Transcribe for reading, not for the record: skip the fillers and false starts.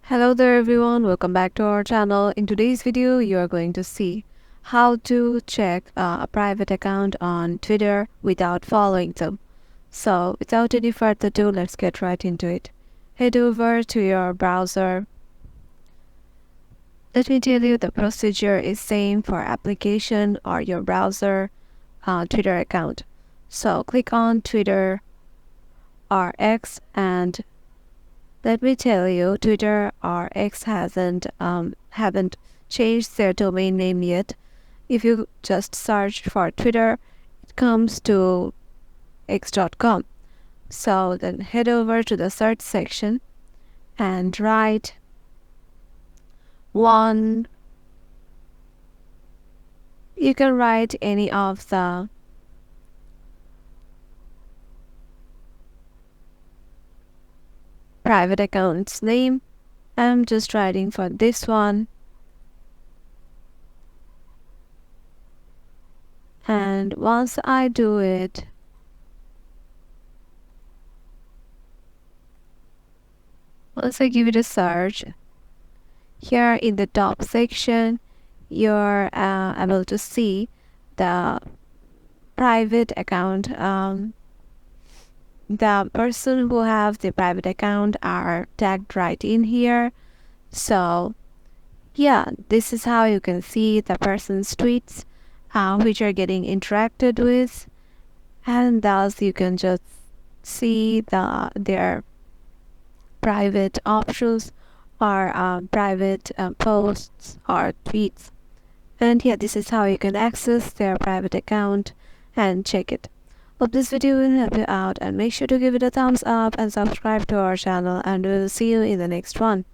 Hello there everyone, welcome back to our channel. In today's video, you are going to see how to check a private account on Twitter without following them. So without any further ado, let's get right into it. Head over to your browser. Let me tell you, the procedure is same for application or your browser Twitter account. So click on Twitter or X, and let me tell you, Twitter or X haven't changed their domain name yet. If you just search for Twitter, it comes to x.com. So then head over to the search section and write one. You can write any of the private account's name. I'm just writing for this one. And once I do it, once I give it a search, here in the top section, you're able to see the private account. The person who have the private account are tagged right in here. So yeah, this is how you can see the person's tweets which are getting interacted with, and thus you can just see their private options or private posts or tweets. And yeah, this is how you can access their private account and check it. Hope this video will help you out, and make sure to give it a thumbs up and subscribe to our channel, and we'll see you in the next one.